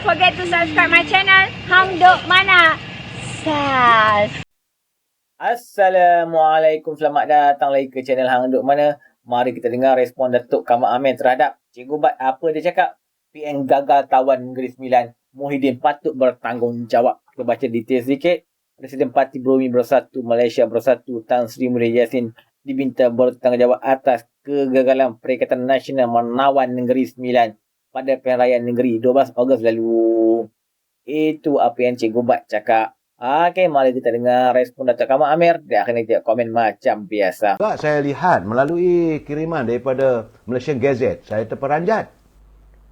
forget to subscribe my channel Hang Duk Mana. Sas. Assalamualaikum, selamat datang lagi ke channel Hang Duk Mana. Mari kita dengar respon Datuk Kamal Amir terhadap Cikgu Bat. Apa dia cakap? PN gagal tawan Negeri Sembilan, Muhyiddin patut bertanggungjawab. Kita baca detail sedikit. Presiden Parti Bumi Bersatu Malaysia Bersatu Tan Sri Muhyiddin Yassin diminta bertanggungjawab atas kegagalan Perikatan Nasional menawan Negeri Sembilan pada pilihan raya negeri 12 Ogos lalu. Itu apa yang Cikgu Bat cakap. Okey, mari kita dengar respon Datuk Kamal Amir. Dia akan tengok komen macam biasa. Saya lihat melalui kiriman daripada Malaysian Gazette, saya terperanjat.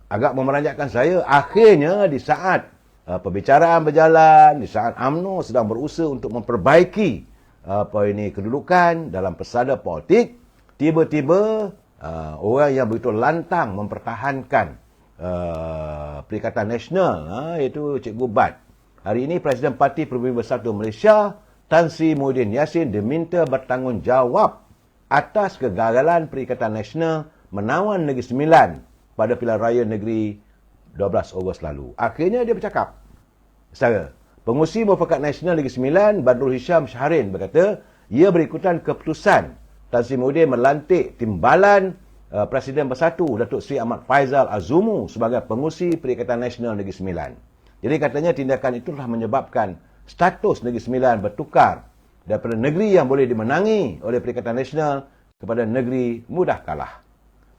Agak memeranjatkan saya. Akhirnya di saat perbicaraan berjalan, di saat UMNO sedang berusaha untuk memperbaiki kedudukan dalam pesada politik, tiba-tiba orang yang begitu lantang mempertahankan Perikatan Nasional, iaitu Cikgu Bat. Hari ini Presiden Parti Pribumi Bersatu Malaysia Tan Sri Muhyiddin Yassin diminta bertanggungjawab atas kegagalan Perikatan Nasional menawan Negeri Sembilan pada pilihan raya negeri 12 Ogos lalu. Akhirnya dia bercakap. Saya, Pengurusi Mufakat Nasional Negeri Sembilan, Badrul Hisham Shahrin berkata, ia berikutan keputusan Tan Sri Muhyiddin melantik timbalan Presiden Bersatu Datuk Seri Ahmad Faizal Azumu sebagai Pengurusi Perikatan Nasional Negeri Sembilan. Jadi katanya tindakan itu telah menyebabkan status Negeri Sembilan bertukar daripada negeri yang boleh dimenangi oleh Perikatan Nasional kepada negeri mudah kalah.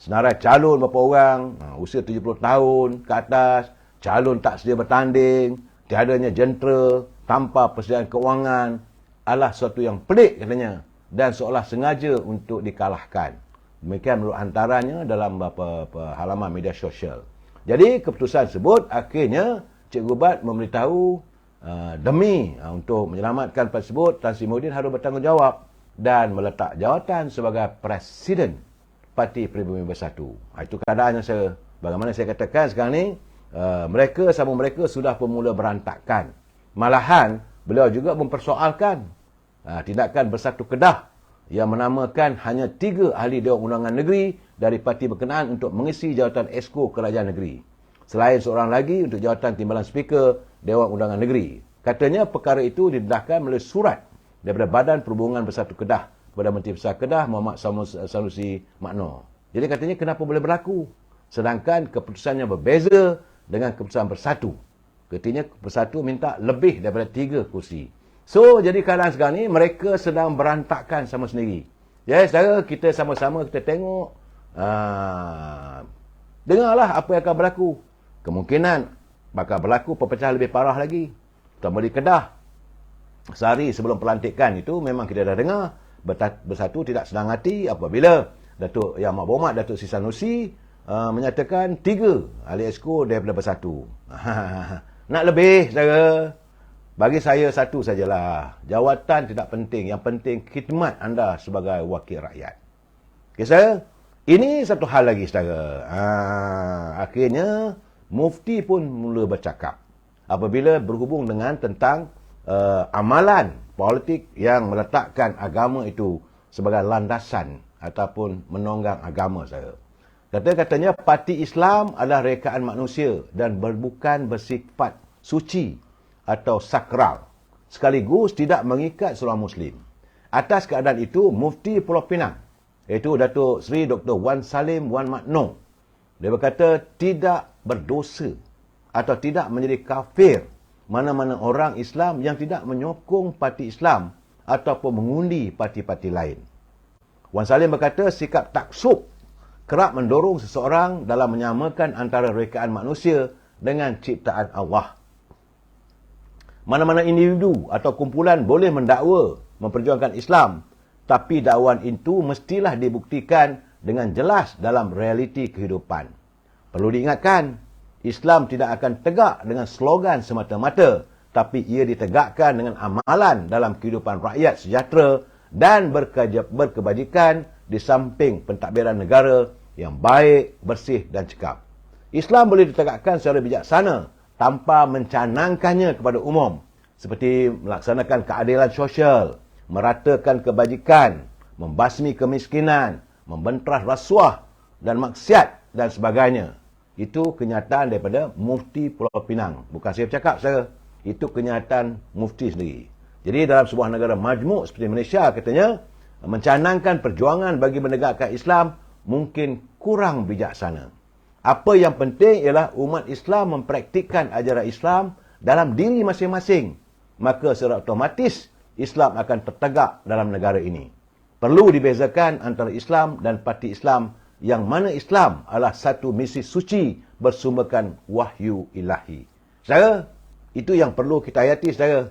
Senarai calon beberapa orang, usia 70 tahun ke atas, calon tak sedia bertanding, tiadanya jentera, tanpa persediaan kewangan, adalah sesuatu yang pelik katanya dan seolah sengaja untuk dikalahkan. Demikian menurut antaranya dalam beberapa halaman media sosial. Jadi keputusan tersebut akhirnya Cikgu Bat memberitahu demi untuk menyelamatkan tersebut, Tan Sri Muhyiddin harus bertanggungjawab dan meletak jawatan sebagai Presiden Parti Pribumi Bersatu. Itu keadaan yang bagaimana saya katakan sekarang ni, mereka sudah bermula berantakan. Malahan, beliau juga mempersoalkan tindakan Bersatu Kedah yang menamakan hanya 3 ahli Dewan Undangan Negeri dari parti berkenaan untuk mengisi jawatan Exco Kerajaan Negeri. Selain seorang lagi untuk jawatan timbalan Speaker Dewan Undangan Negeri. Katanya perkara itu didedahkan melalui surat daripada Badan Perhubungan Bersatu Kedah kepada Menteri Besar Kedah Muhammad Sanusi Makno. Jadi katanya kenapa boleh berlaku? Sedangkan keputusannya berbeza dengan keputusan Bersatu. Katanya Bersatu minta lebih daripada 3 kursi. So, jadi keadaan sekarang ni mereka sedang berantakan sama sendiri. Ya, saudara, kita sama-sama kita tengok, dengarlah apa yang akan berlaku. Kemungkinan bakal berlaku perpecahan lebih parah lagi. Terutama di Kedah. Sehari sebelum pelantikan itu memang kita dah dengar Bersatu tidak senang hati apabila Datuk Yang Amat Berhormat Datuk Sri Sanusi menyatakan 3 ahli Exco daripada Bersatu. Nak lebih, saudara? Bagi saya satu sajalah. Jawatan tidak penting. Yang penting khidmat anda sebagai wakil rakyat. Okay, saya? Ini satu hal lagi, saudara. Akhirnya Mufti pun mula bercakap apabila berhubung dengan tentang amalan politik yang meletakkan agama itu sebagai landasan ataupun menonggang agama saya. Katanya parti Islam adalah rekaan manusia dan bukan bersifat suci atau sakral, sekaligus tidak mengikat seorang Muslim. Atas keadaan itu, Mufti Pulau Pinang, iaitu Datuk Seri Dr. Wan Salim Wan Makno, dia berkata tidak berdosa atau tidak menjadi kafir mana-mana orang Islam yang tidak menyokong parti Islam ataupun mengundi parti-parti lain. Wan Salim berkata sikap taksub kerap mendorong seseorang dalam menyamakan antara rekaan manusia dengan ciptaan Allah. Mana-mana individu atau kumpulan boleh mendakwa memperjuangkan Islam, tapi dakwaan itu mestilah dibuktikan dengan jelas dalam realiti kehidupan. Perlu diingatkan, Islam tidak akan tegak dengan slogan semata-mata, tapi ia ditegakkan dengan amalan dalam kehidupan rakyat sejahtera dan berkebajikan di samping pentadbiran negara yang baik, bersih dan cekap. Islam boleh ditegakkan secara bijaksana tanpa mencanangkannya kepada umum, seperti melaksanakan keadilan sosial, meratakan kebajikan, membasmi kemiskinan, membenteras rasuah dan maksiat dan sebagainya. Itu kenyataan daripada Mufti Pulau Pinang. Bukan saya bercakap, saudara. Itu kenyataan Mufti sendiri. Jadi dalam sebuah negara majmuk seperti Malaysia, katanya, mencanangkan perjuangan bagi menegakkan Islam mungkin kurang bijaksana. Apa yang penting ialah umat Islam mempraktikkan ajaran Islam dalam diri masing-masing. Maka secara otomatis Islam akan tertegak dalam negara ini. Perlu dibezakan antara Islam dan parti Islam, yang mana Islam adalah satu misi suci bersumberkan wahyu ilahi. Saudara, itu yang perlu kita hayati, saudara.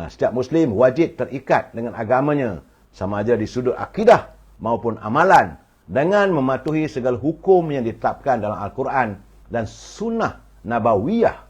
Setiap Muslim wajib terikat dengan agamanya, sama ada di sudut akidah maupun amalan, dengan mematuhi segala hukum yang ditetapkan dalam Al-Quran dan sunnah nabawiyah.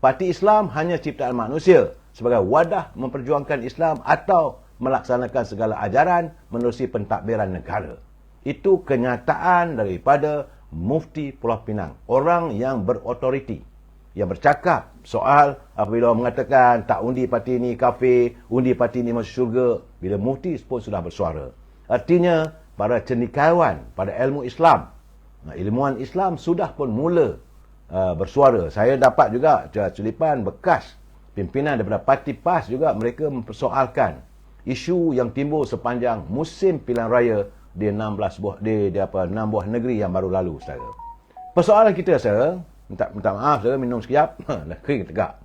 Parti Islam hanya ciptaan manusia sebagai wadah memperjuangkan Islam atau melaksanakan segala ajaran menerusi pentadbiran negara. Itu kenyataan daripada Mufti Pulau Pinang, orang yang berotoriti, yang bercakap soal apabila mengatakan tak undi parti ini kafir, undi parti ini masuk syurga, bila Mufti pun sudah bersuara. Artinya para cendekiawan pada ilmu Islam, ilmuwan Islam sudah pun mula bersuara. Saya dapat juga culipan bekas pimpinan daripada parti PAS juga, mereka mempersoalkan isu yang timbul sepanjang musim pilihan raya di 6 buah negeri yang baru lalu, saudara. Persoalan kita, saudara, minta maaf, saudara, minum sekejap, dah kering tegak.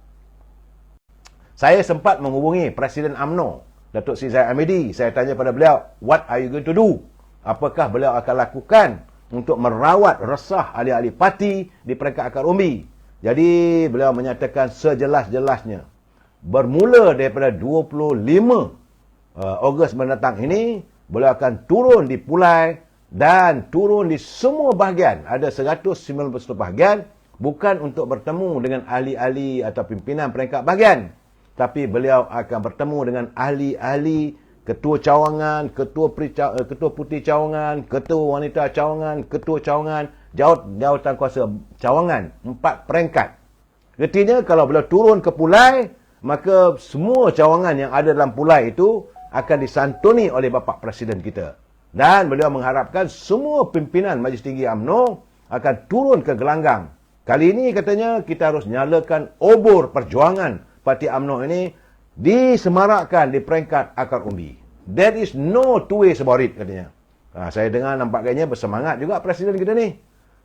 Saya sempat menghubungi Presiden UMNO, Datuk Seri Zahid Hamidi. Saya tanya pada beliau, what are you going to do? Apakah beliau akan lakukan untuk merawat resah ahli-ahli parti di peringkat akar umbi? Jadi beliau menyatakan sejelas-jelasnya, bermula daripada 25 Ogos mendatang ini, beliau akan turun di Pulai dan turun di semua bahagian. Ada 190 bahagian, bukan untuk bertemu dengan ahli-ahli atau pimpinan peringkat bahagian, tapi beliau akan bertemu dengan ahli-ahli ketua cawangan, ketua putih cawangan, ketua wanita cawangan, ketua cawangan, jawatan kuasa cawangan, 4 peringkat. Artinya kalau beliau turun ke Pulai, maka semua cawangan yang ada dalam Pulai itu akan disantuni oleh Bapak Presiden kita. Dan beliau mengharapkan semua pimpinan Majlis Tinggi UMNO akan turun ke gelanggang. Kali ini katanya kita harus nyalakan obor perjuangan Parti UMNO ini disemarakkan di peringkat akar umbi. There is no two ways about it, katanya. Saya dengar nampaknya bersemangat juga Presiden kita ni.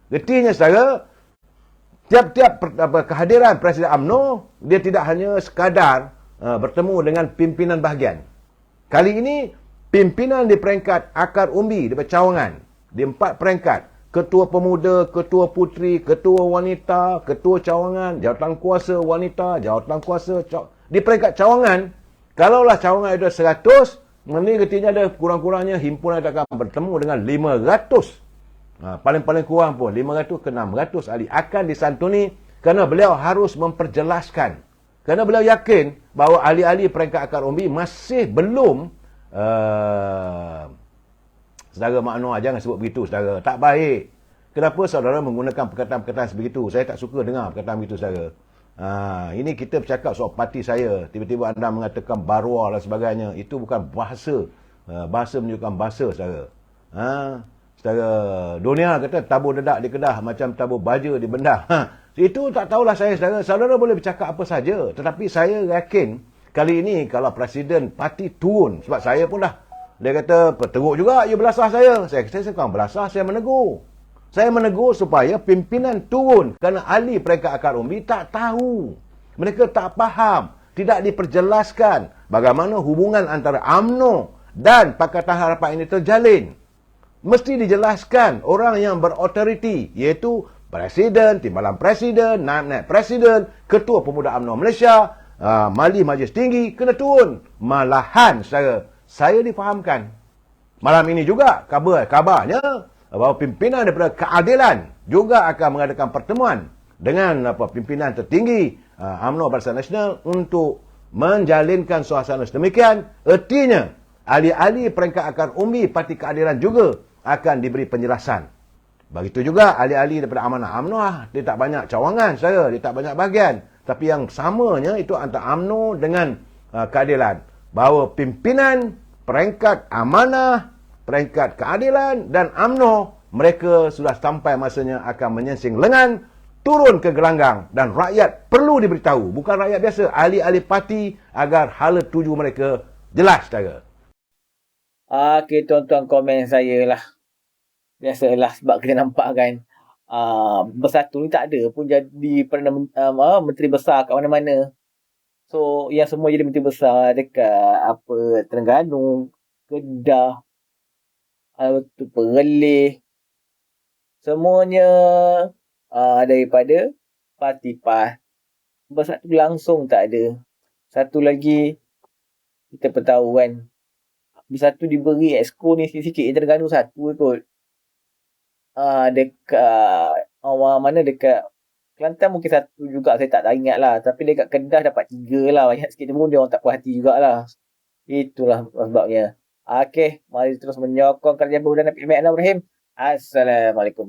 Artinya, saudara, tiap-tiap kehadiran Presiden UMNO, dia tidak hanya sekadar bertemu dengan pimpinan bahagian. Kali ini, pimpinan di peringkat akar umbi, di cawangan, di 4 peringkat, ketua pemuda, ketua puteri, ketua wanita, ketua cawangan, jawatan kuasa wanita, jawatan kuasa di peringkat cawangan. Kalaulah cawangan ada 100, ini artinya ada kurang-kurangnya himpunan akan bertemu dengan 500. Paling-paling kurang pun 500 ke 600 ahli akan disantuni, kerana beliau harus memperjelaskan. Kerana beliau yakin bahawa ahli-ahli peringkat akar umbi masih belum saudara makna, jangan sebut begitu, saudara. Tak baik. Kenapa saudara menggunakan perkataan-perkataan sebegitu? Saya tak suka dengar perkataan begitu, saudara. Ini kita bercakap soal parti saya. Tiba-tiba anda mengatakan barwa dan sebagainya. Itu bukan bahasa. Bahasa menunjukkan bahasa, saudara. Saudara, dunia kata tabur dedak di Kedah macam tabur baja di Bendar. Itu tak tahulah saya, saudara. Saudara boleh bercakap apa saja. Tetapi saya yakin kali ini kalau Presiden parti turun, sebab saya pun dah, dia kata, teruk juga, you belasah saya. Saya bukan belasah, saya menegur. Saya menegur supaya pimpinan turun, kerana ahli peringkat akar umbi tak tahu. Mereka tak faham. Tidak diperjelaskan bagaimana hubungan antara UMNO dan Pakatan Harapan ini terjalin. Mesti dijelaskan orang yang berotoriti, iaitu Presiden, Timbalan Presiden, Naib Presiden, Ketua Pemuda UMNO Malaysia, Mali Majlis Tinggi, kena turun. Malahan saya difahamkan. Malam ini juga kabarnya bahawa pimpinan daripada keadilan juga akan mengadakan pertemuan dengan pimpinan tertinggi UMNO Barisan Nasional untuk menjalinkan suasana sedemikian. Artinya, ahli-ahli peringkat akar umbi Parti Keadilan juga akan diberi penjelasan. Begitu juga ahli-ahli daripada Amanah UMNO, dia tak banyak cawangan, dia tak banyak bahagian. Tapi yang samanya itu antara UMNO dengan keadilan. Bahawa pimpinan peringkat Amanah, peringkat Keadilan dan UMNO mereka sudah sampai masanya akan menyensing lengan, turun ke gelanggang dan rakyat perlu diberitahu, bukan rakyat biasa, ahli-ahli parti agar hala tuju mereka jelas cara. Okey, tuan-tuan komen saya lah. Biasalah sebab kita nampak kan Bersatu ni tak ada pun jadi Perdana Menteri besar kat mana-mana. So yang semua jadi menteri besar dekat Terengganu, Kedah, Perlis, semuanya daripada parti PAS. Bersatu langsung tak ada. Satu lagi kita pun tahu kan, Bersatu diberi exco ni sikit-sikit, Terengganu satu kot. Dekat mana dekat Kelantan mungkin satu juga, saya tak ingat lah. Tapi dekat Kedah dapat 3 lah. Banyak sikit pun dia orang tak puas hati jugalah. Itulah sebabnya. Okey, mari terus menyokong kerja Bahu dan Nabi Ibrahim. Assalamualaikum.